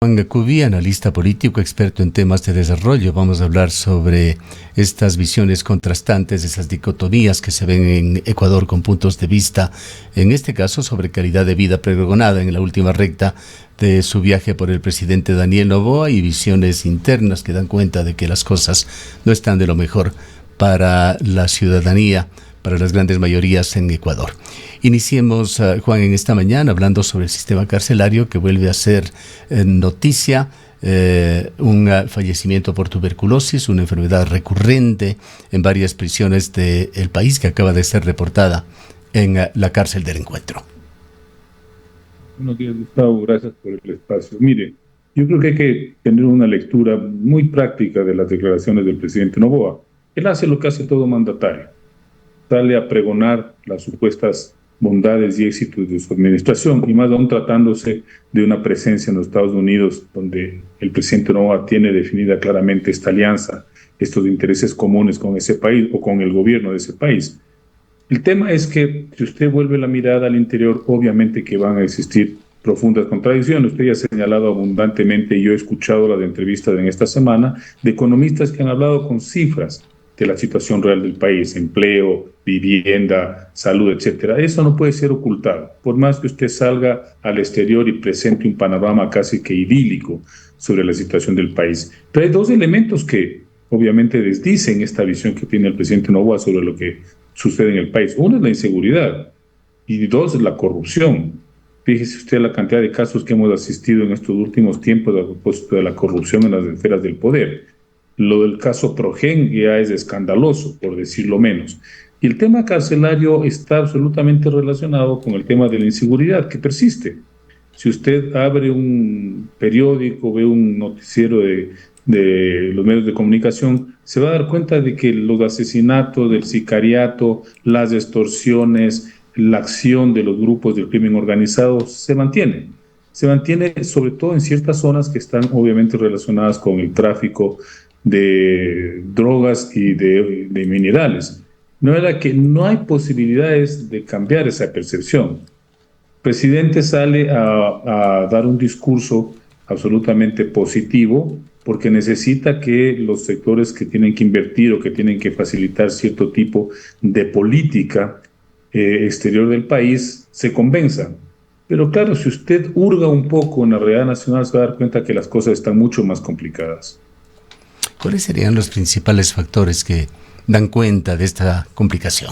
Juan Cubí, analista político, experto en temas de desarrollo. Vamos a hablar sobre estas visiones contrastantes, esas dicotomías que se ven en Ecuador con puntos de vista, en este caso sobre calidad de vida pregonada en la última recta de su viaje por el presidente Daniel Noboa, y visiones internas que dan cuenta de que las cosas no están de lo mejor para la ciudadanía, para las grandes mayorías en Ecuador. Iniciemos, Juan, en esta mañana hablando sobre el sistema carcelario, que vuelve a ser noticia, un fallecimiento por tuberculosis, una enfermedad recurrente en varias prisiones del país, que acaba de ser reportada en la cárcel del Encuentro. Buenos días, Gustavo, gracias por el espacio. Mire, yo creo que hay que tener una lectura muy práctica de las declaraciones del presidente Noboa. Él hace lo que hace todo mandatario: sale a pregonar las supuestas bondades y éxitos de su administración, y más aún tratándose de una presencia en los Estados Unidos, donde el presidente Noboa tiene definida claramente esta alianza, estos intereses comunes con ese país o con el gobierno de ese país. El tema es que si usted vuelve la mirada al interior, obviamente que van a existir profundas contradicciones. Usted ya ha señalado abundantemente, y yo he escuchado las entrevistas en esta semana, de economistas que han hablado con cifras de la situación real del país: empleo, vivienda, salud, etcétera. Eso no puede ser ocultado, por más que usted salga al exterior y presente un panorama casi que idílico sobre la situación del país. Pero hay dos elementos que obviamente desdicen esta visión que tiene el presidente Noboa sobre lo que sucede en el país. Uno es la inseguridad, y dos es la corrupción. Fíjese usted la cantidad de casos que hemos asistido en estos últimos tiempos a propósito de la corrupción en las esferas del poder. Lo del caso Progen ya es escandaloso, por decirlo menos. Y el tema carcelario está absolutamente relacionado con el tema de la inseguridad, que persiste. Si usted abre un periódico, ve un noticiero de los medios de comunicación, se va a dar cuenta de que los asesinatos, del sicariato, las extorsiones, la acción de los grupos del crimen organizado se mantiene. Se mantiene sobre todo en ciertas zonas que están obviamente relacionadas con el tráfico de drogas y de minerales. No era que no hay posibilidades de cambiar esa percepción. El presidente sale a dar un discurso absolutamente positivo, porque necesita que los sectores que tienen que invertir o que tienen que facilitar cierto tipo de política exterior del país se convenzan. Pero claro, si usted hurga un poco en la realidad nacional, se va a dar cuenta que las cosas están mucho más complicadas. ¿Cuáles serían los principales factores que dan cuenta de esta complicación?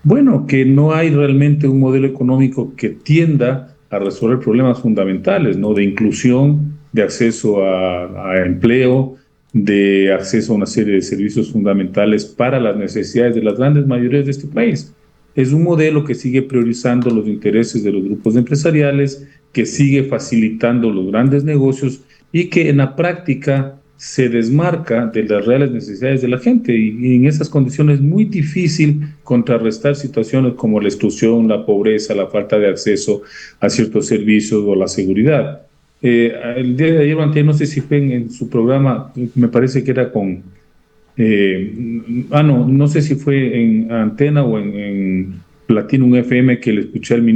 Bueno, que no hay realmente un modelo económico que tienda a resolver problemas fundamentales, ¿no? De inclusión, de acceso a empleo, de acceso a una serie de servicios fundamentales para las necesidades de las grandes mayorías de este país. Es un modelo que sigue priorizando los intereses de los grupos empresariales, que sigue facilitando los grandes negocios y que en la práctica se desmarca de las reales necesidades de la gente, y en esas condiciones es muy difícil contrarrestar situaciones como la exclusión, la pobreza, la falta de acceso a ciertos servicios o la seguridad. El día de ayer o antes, no sé si fue en su programa, me parece que era con... no sé si fue en Antena o en Platinum FM, que le escuché al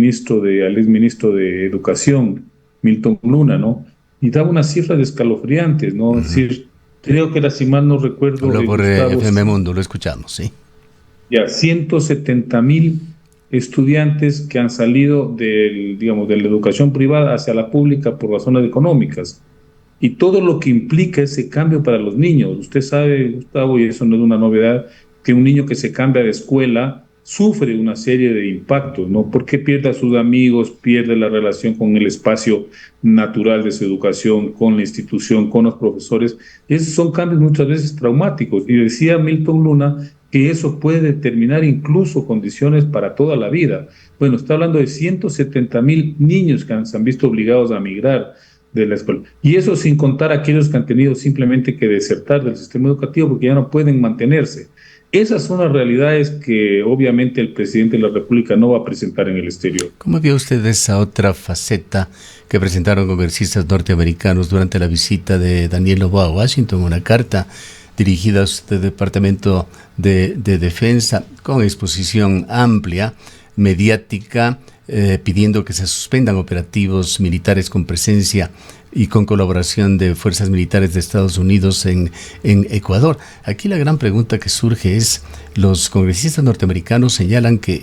exministro de Educación, Milton Luna, ¿no? Y daba unas cifras escalofriantes, ¿no? Es decir, creo que era, si mal no recuerdo... Habló por FM Mundo, lo escuchamos, sí. Ya, 170,000 estudiantes que han salido de la educación privada hacia la pública por razones económicas. Y todo lo que implica ese cambio para los niños. Usted sabe, Gustavo, y eso no es una novedad, que un niño que se cambia de escuela sufre una serie de impactos, ¿no? Porque pierde a sus amigos, pierde la relación con el espacio natural de su educación, con la institución, con los profesores. Esos son cambios muchas veces traumáticos. Y decía Milton Luna que eso puede determinar incluso condiciones para toda la vida. Bueno, está hablando de 170,000 niños que se han visto obligados a migrar de la escuela. Y eso sin contar aquellos que han tenido simplemente que desertar del sistema educativo porque ya no pueden mantenerse. Esas son las realidades que obviamente el presidente de la República no va a presentar en el exterior. ¿Cómo vio usted esa otra faceta que presentaron congresistas norteamericanos durante la visita de Daniel Noboa a Washington? Una carta dirigida a este Departamento de Defensa con exposición amplia, mediática, pidiendo que se suspendan operativos militares con presencia y con colaboración de fuerzas militares de Estados Unidos en Ecuador. Aquí la gran pregunta que surge es, los congresistas norteamericanos señalan que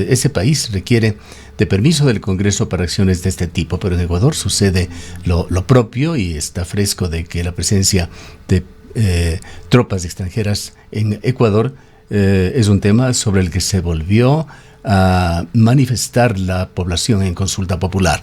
ese país requiere de permiso del Congreso para acciones de este tipo, pero en Ecuador sucede lo propio y está fresco de que la presencia de tropas extranjeras en Ecuador es un tema sobre el que se volvió a manifestar la población en consulta popular.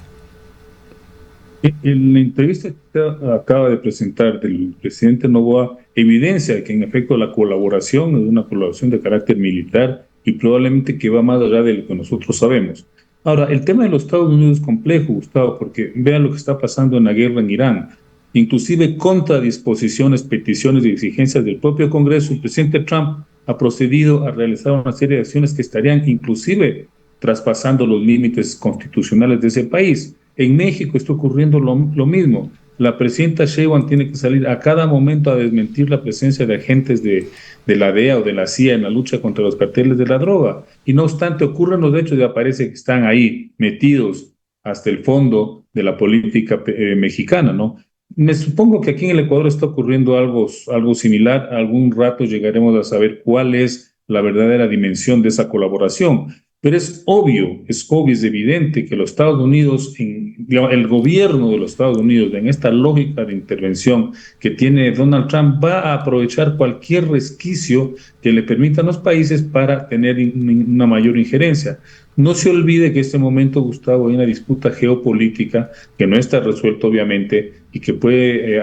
En la entrevista que acaba de presentar del presidente Noboa, evidencia que en efecto la colaboración es una colaboración de carácter militar y probablemente que va más allá de lo que nosotros sabemos. Ahora, el tema de los Estados Unidos es complejo, Gustavo, porque vean lo que está pasando en la guerra en Irán. Inclusive contra disposiciones, peticiones y exigencias del propio Congreso, el presidente Trump ha procedido a realizar una serie de acciones que estarían inclusive traspasando los límites constitucionales de ese país. En México está ocurriendo lo mismo. La presidenta Sheinbaum tiene que salir a cada momento a desmentir la presencia de agentes de la DEA o de la CIA en la lucha contra los carteles de la droga. Y no obstante, ocurren los hechos y aparece que están ahí metidos hasta el fondo de la política mexicana, ¿no? Me supongo que aquí en el Ecuador está ocurriendo algo similar. Algún rato llegaremos a saber cuál es la verdadera dimensión de esa colaboración. Pero es obvio, es evidente que los Estados Unidos, el gobierno de los Estados Unidos, en esta lógica de intervención que tiene Donald Trump, va a aprovechar cualquier resquicio que le permita a los países para tener una mayor injerencia. No se olvide que en este momento, Gustavo, hay una disputa geopolítica que no está resuelta, obviamente, y que puede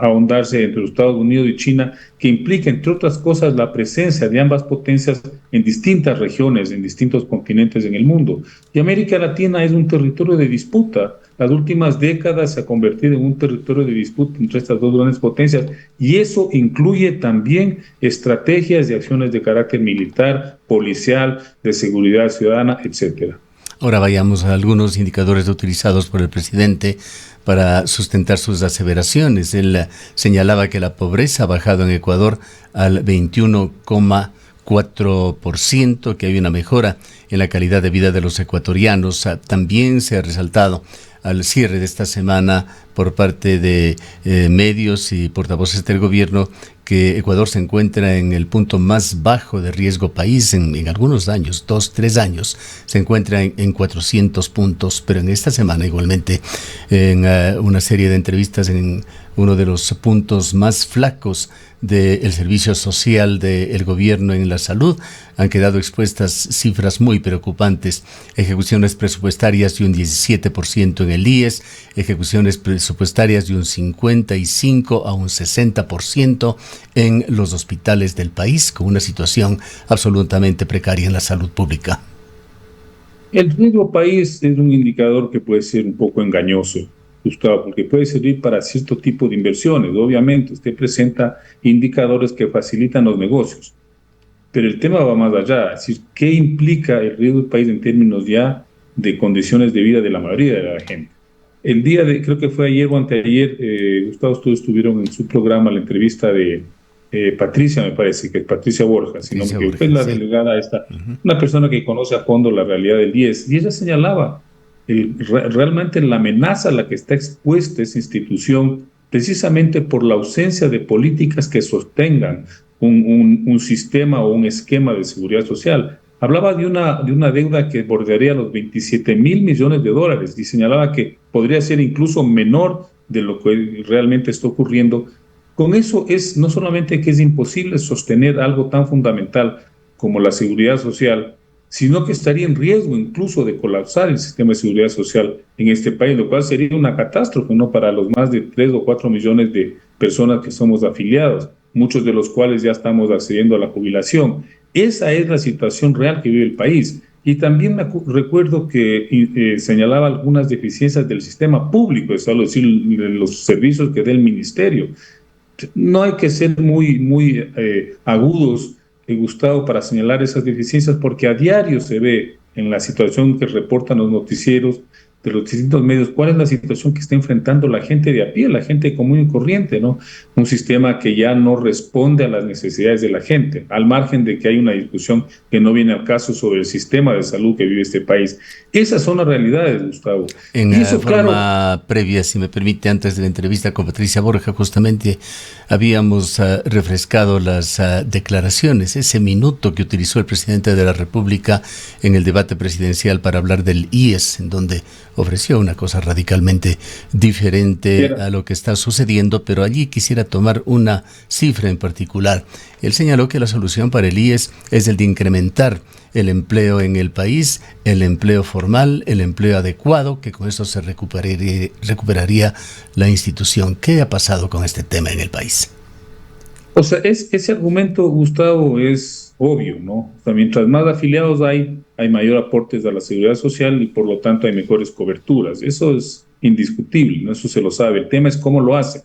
ahondarse entre los Estados Unidos y China, que implica, entre otras cosas, la presencia de ambas potencias en distintas regiones, en distintos continentes en el mundo. Y América Latina es un territorio de disputa. Las últimas décadas se ha convertido en un territorio de disputa entre estas dos grandes potencias, y eso incluye también estrategias y acciones de carácter militar, policial, de seguridad ciudadana, etcétera. Ahora vayamos a algunos indicadores utilizados por el presidente para sustentar sus aseveraciones. Él señalaba que la pobreza ha bajado en Ecuador al 21,4%, que hay una mejora en la calidad de vida de los ecuatorianos. También se ha resaltado al cierre de esta semana por parte de medios y portavoces del gobierno que Ecuador se encuentra en el punto más bajo de riesgo país en algunos años, 2-3 años, se encuentra en 400 puntos, pero en esta semana igualmente en una serie de entrevistas en uno de los puntos más flacos del servicio social del gobierno en la salud, han quedado expuestas cifras muy preocupantes. Ejecuciones presupuestarias de un 17% en el IES, ejecuciones presupuestarias de un 55 a un 60% en los hospitales del país, con una situación absolutamente precaria en la salud pública. El riesgo país es un indicador que puede ser un poco engañoso, Gustavo, porque puede servir para cierto tipo de inversiones. Obviamente, usted presenta indicadores que facilitan los negocios, pero el tema va más allá. Es decir, ¿qué implica el riesgo del país en términos ya de condiciones de vida de la mayoría de la gente? Creo que fue ayer o anteayer, Gustavo, ustedes estuvieron en su programa la entrevista de Patricia, me parece, que es Patricia Borja, sino que Borja, es la delegada esta, una persona que conoce a fondo la realidad del IES, y ella señalaba realmente la amenaza a la que está expuesta esa institución, precisamente por la ausencia de políticas que sostengan un sistema o un esquema de seguridad social. Hablaba de una deuda que bordearía los 27,000 millones de dólares y señalaba que podría ser incluso menor de lo que realmente está ocurriendo. Con eso no solamente que es imposible sostener algo tan fundamental como la seguridad social, sino que estaría en riesgo incluso de colapsar el sistema de seguridad social en este país, lo cual sería una catástrofe, ¿no?, para los más de 3 o 4 millones de personas que somos afiliados, muchos de los cuales ya estamos accediendo a la jubilación. Esa es la situación real que vive el país. Y también recuerdo que señalaba algunas deficiencias del sistema público, es decir, los servicios que da el ministerio. No hay que ser muy agudos, Gustavo, para señalar esas deficiencias, porque a diario se ve en la situación que reportan los noticieros de los distintos medios, cuál es la situación que está enfrentando la gente de a pie, la gente común y corriente, ¿no? Un sistema que ya no responde a las necesidades de la gente, al margen de que hay una discusión que no viene al caso sobre el sistema de salud que vive este país. Esas son las realidades, Gustavo. En Y eso, forma previa, si me permite, antes de la entrevista con Patricia Borja, justamente habíamos refrescado las declaraciones, ese minuto que utilizó el presidente de la República en el debate presidencial para hablar del IES, en donde ofreció una cosa radicalmente diferente a lo que está sucediendo, pero allí quisiera tomar una cifra en particular. Él señaló que la solución para el IES es el de incrementar el empleo en el país, el empleo formal, el empleo adecuado, que con eso se recuperaría la institución. ¿Qué ha pasado con este tema en el país? O sea, ese argumento, Gustavo, es obvio, ¿no? O sea, mientras más afiliados hay mayor aportes a la seguridad social y por lo tanto hay mejores coberturas. Eso es indiscutible, ¿no? Eso se lo sabe. El tema es cómo lo hace.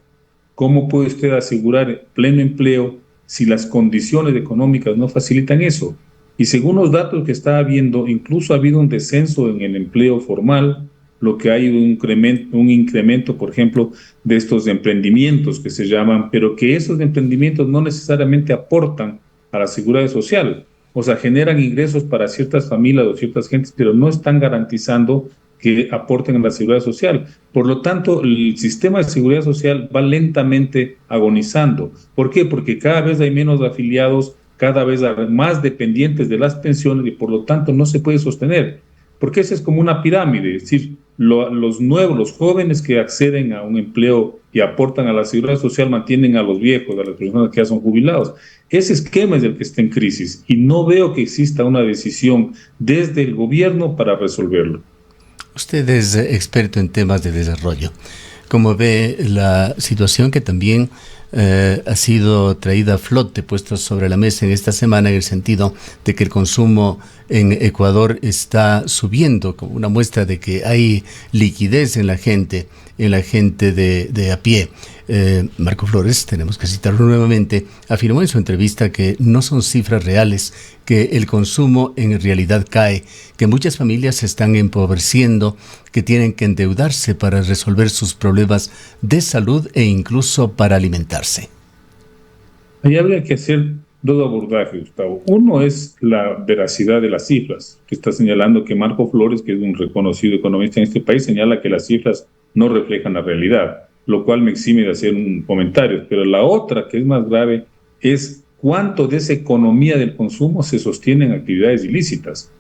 ¿Cómo puede usted asegurar pleno empleo si las condiciones económicas no facilitan eso? Y según los datos que estaba viendo, incluso ha habido un descenso en el empleo formal, lo que hay un incremento, por ejemplo, de estos emprendimientos que se llaman, pero que esos emprendimientos no necesariamente aportan a la seguridad social. O sea, generan ingresos para ciertas familias o ciertas gentes, pero no están garantizando que aporten a la seguridad social. Por lo tanto, el sistema de seguridad social va lentamente agonizando. ¿Por qué? Porque cada vez hay menos afiliados, cada vez hay más dependientes de las pensiones y por lo tanto no se puede sostener. Porque esa es como una pirámide, es decir, los nuevos, los jóvenes que acceden a un empleo y aportan a la seguridad social mantienen a los viejos, a las personas que ya son jubilados. Ese esquema es el que está en crisis y no veo que exista una decisión desde el gobierno para resolverlo. Usted es experto en temas de desarrollo. ¿Cómo ve la situación que también ha sido traída a flote, puesta sobre la mesa en esta semana, en el sentido de que el consumo en Ecuador está subiendo, como una muestra de que hay liquidez en la gente de a pie? Marco Flores, tenemos que citarlo nuevamente, afirmó en su entrevista que no son cifras reales, que el consumo en realidad cae, que muchas familias se están empobreciendo, que tienen que endeudarse para resolver sus problemas de salud e incluso para alimentarse. Ahí habría que hacer dos abordajes, Gustavo. Uno es la veracidad de las cifras, que está señalando que Marco Flores, que es un reconocido economista en este país, señala que las cifras no reflejan la realidad, lo cual me exime de hacer un comentario. Pero la otra, que es más grave, es cuánto de esa economía del consumo se sostiene en actividades ilícitas.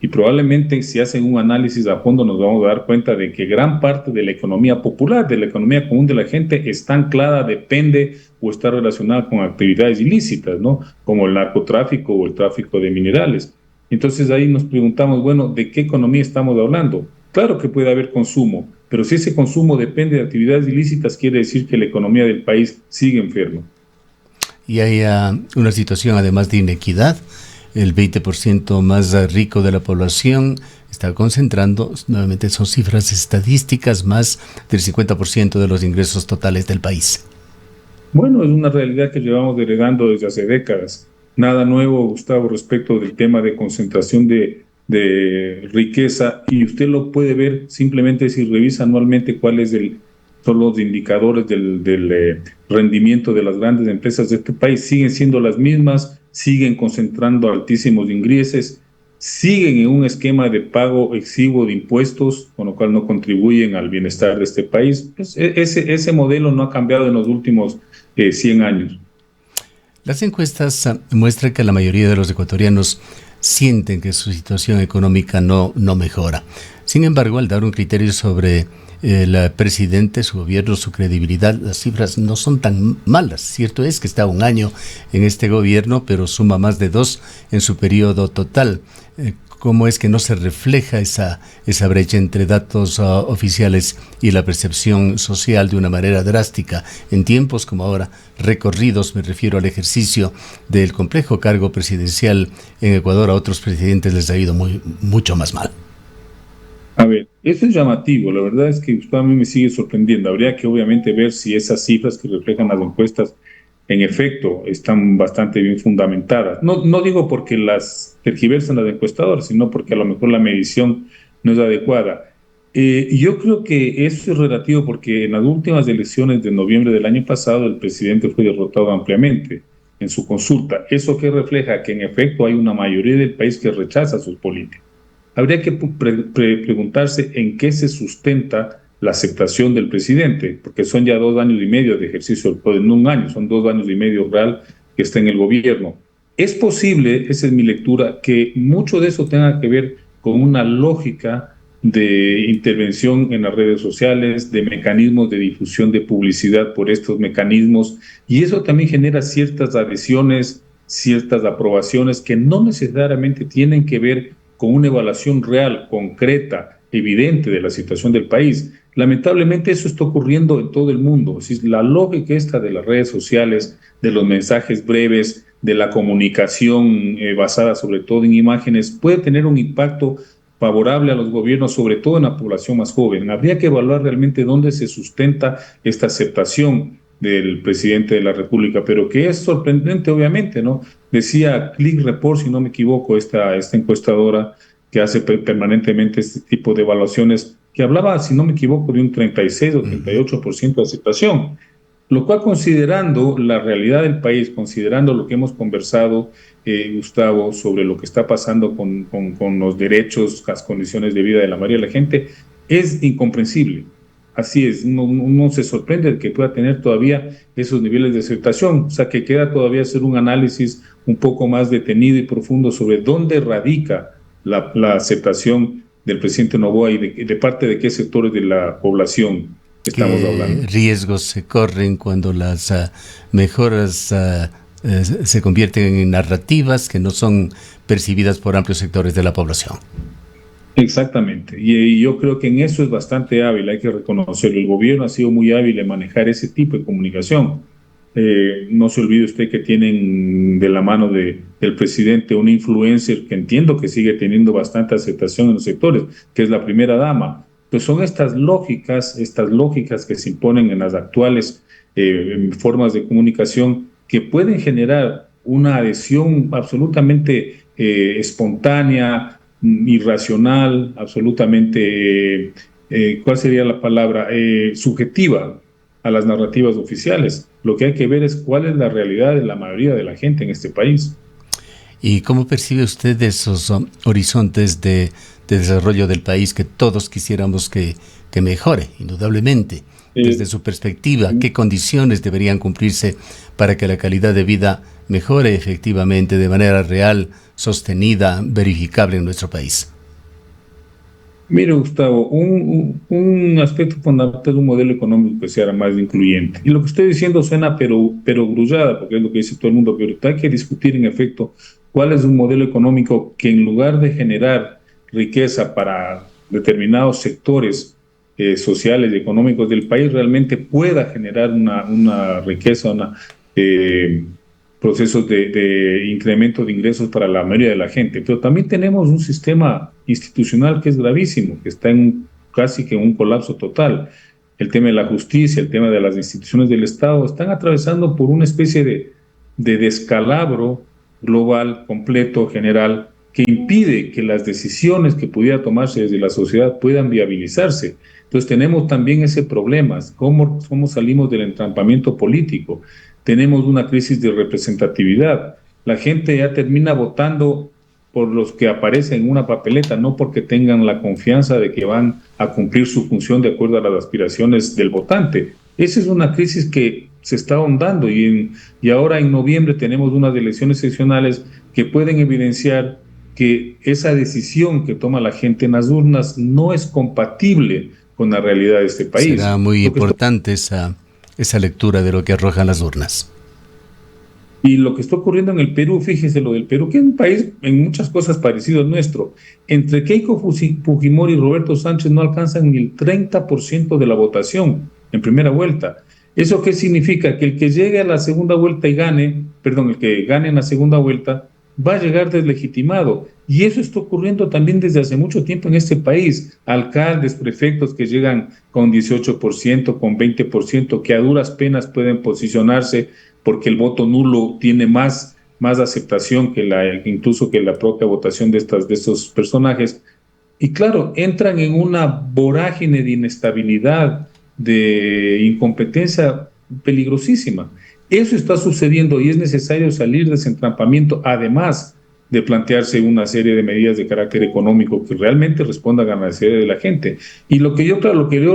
Y probablemente si hacen un análisis a fondo nos vamos a dar cuenta de que gran parte de la economía popular, de la economía común de la gente, está anclada, depende o está relacionada con actividades ilícitas, ¿no? Como el narcotráfico o el tráfico de minerales. Entonces ahí nos preguntamos, bueno, ¿de qué economía estamos hablando? Claro que puede haber consumo, pero si ese consumo depende de actividades ilícitas, quiere decir que la economía del país sigue enferma. Y hay una situación además de inequidad. El 20% más rico de la población está concentrando, nuevamente son cifras estadísticas, más del 50% de los ingresos totales del país. Bueno, es una realidad que llevamos heredando desde hace décadas. Nada nuevo, Gustavo, respecto del tema de concentración de riqueza, y usted lo puede ver simplemente si revisa anualmente cuáles son los indicadores del rendimiento de las grandes empresas de este país. Siguen siendo las mismas, siguen concentrando altísimos ingresos, siguen en un esquema de pago exiguo de impuestos, con lo cual no contribuyen al bienestar de este país. Pues ese modelo no ha cambiado en los últimos 100 años. Las encuestas muestran que la mayoría de los ecuatorianos sienten que su situación económica no mejora. Sin embargo, al dar un criterio sobre el presidente, su gobierno, su credibilidad, las cifras no son tan malas. Cierto es que está un año en este gobierno, pero suma más de 2 en su periodo total. ¿Cómo es que no se refleja esa brecha entre datos oficiales y la percepción social de una manera drástica en tiempos como ahora, recorridos? Me refiero al ejercicio del complejo cargo presidencial en Ecuador. A otros presidentes les ha ido mucho más mal. A ver, eso es llamativo. La verdad es que usted a mí me sigue sorprendiendo. Habría que obviamente ver si esas cifras que reflejan las encuestas en efecto están bastante bien fundamentadas. No digo porque las tergiversan las encuestadoras, sino porque a lo mejor la medición no es adecuada. Y yo creo que eso es relativo porque en las últimas elecciones de noviembre del año pasado el presidente fue derrotado ampliamente en su consulta. ¿Eso qué refleja? Que en efecto hay una mayoría del país que rechaza sus políticas. Habría que preguntarse en qué se sustenta la aceptación del presidente, porque son ya 2 años y medio de ejercicio del poder, no un año, son 2 años y medio real que está en el gobierno. Es posible, esa es mi lectura, que mucho de eso tenga que ver con una lógica de intervención en las redes sociales, de mecanismos de difusión de publicidad por estos mecanismos, y eso también genera ciertas adhesiones, ciertas aprobaciones que no necesariamente tienen que ver con una evaluación real, concreta, evidente de la situación del país. Lamentablemente eso está ocurriendo en todo el mundo. La lógica esta de las redes sociales, de los mensajes breves, de la comunicación basada sobre todo en imágenes, puede tener un impacto favorable a los gobiernos, sobre todo en la población más joven. Habría que evaluar realmente dónde se sustenta esta aceptación del presidente de la República, pero que es sorprendente, obviamente, ¿no? Decía Click Report, si no me equivoco, esta encuestadora que hace permanentemente este tipo de evaluaciones, que hablaba, si no me equivoco, de un 36 o 38% de aceptación, lo cual considerando la realidad del país, considerando lo que hemos conversado, Gustavo, sobre lo que está pasando con los derechos, las condiciones de vida de la mayoría de la gente, es incomprensible. Así es, uno se sorprende de que pueda tener todavía esos niveles de aceptación, o sea que queda todavía hacer un análisis un poco más detenido y profundo sobre dónde radica la aceptación del presidente Noboa y de parte de qué sectores de la población estamos ¿Qué hablando. riesgos se corren cuando las mejoras se convierten en narrativas que no son percibidas por amplios sectores de la población? Exactamente, y yo creo que en eso es bastante hábil, hay que reconocerlo. El gobierno ha sido muy hábil en manejar ese tipo de comunicación. No se olvide usted que tienen de la mano del presidente una influencer que entiendo que sigue teniendo bastante aceptación en los sectores, que es la primera dama. Pues son estas lógicas que se imponen en las actuales formas de comunicación que pueden generar una adhesión absolutamente espontánea, irracional, absolutamente, ¿cuál sería la palabra? Subjetiva a las narrativas oficiales. Lo que hay que ver es cuál es la realidad de la mayoría de la gente en este país. ¿Y cómo percibe usted esos horizontes de desarrollo del país que todos quisiéramos que mejore, indudablemente? Desde Eh, su perspectiva, ¿qué condiciones deberían cumplirse para que la calidad de vida mejore efectivamente de manera real, sostenida, verificable en nuestro país? Mire, Gustavo, un aspecto fundamental de un modelo económico que sea más incluyente. Y lo que estoy diciendo suena pero grullada, porque es lo que dice todo el mundo, pero hay que discutir en efecto cuál es un modelo económico que en lugar de generar riqueza para determinados sectores sociales y económicos del país, realmente pueda generar una riqueza, eh, procesos de incremento de ingresos para la mayoría de la gente. Pero también tenemos un sistema institucional que es gravísimo, que está casi que en un colapso total. El tema de la justicia, el tema de las instituciones del Estado, están atravesando por una especie de descalabro global, completo, general, que impide que las decisiones que pudiera tomarse desde la sociedad puedan viabilizarse. Entonces tenemos también ese problema, cómo salimos del entrampamiento político. Tenemos una crisis de representatividad. La gente ya termina votando por los que aparecen en una papeleta, no porque tengan la confianza de que van a cumplir su función de acuerdo a las aspiraciones del votante. Esa es una crisis que se está ahondando y ahora en noviembre tenemos unas elecciones seccionales que pueden evidenciar que esa decisión que toma la gente en las urnas no es compatible con la realidad de este Será país. muy importante esa lectura de lo que arrojan las urnas. Y lo que está ocurriendo en el Perú, fíjese lo del Perú, que es un país en muchas cosas parecido al nuestro. Entre Keiko Fujimori y Roberto Sánchez no alcanzan ni el 30% de la votación en primera vuelta. ¿Eso qué significa? Que el que llegue a la segunda vuelta y gane, perdón, el que gane en la segunda vuelta, va a llegar deslegitimado. Y eso está ocurriendo también desde hace mucho tiempo en este país. Alcaldes, prefectos que llegan con 18%, con 20%, que a duras penas pueden posicionarse porque el voto nulo tiene más aceptación que incluso que la propia votación de estos personajes, y claro, entran en una vorágine de inestabilidad, de incompetencia peligrosísima. Eso está sucediendo y es necesario salir de ese entrampamiento, además de plantearse una serie de medidas de carácter económico que realmente respondan a la necesidad de la gente. Y lo que yo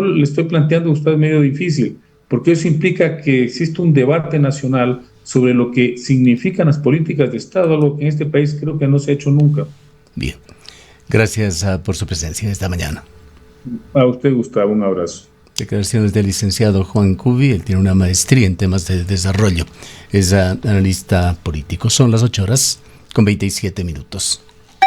le estoy planteando a usted es medio difícil, porque eso implica que existe un debate nacional sobre lo que significan las políticas de Estado, algo que en este país creo que no se ha hecho nunca. Bien, gracias por su presencia esta mañana. A usted, Gustavo, un abrazo. Declaraciones del licenciado Juan Cubi. Él tiene una maestría en temas de desarrollo. Es analista político. Son las 8:27 .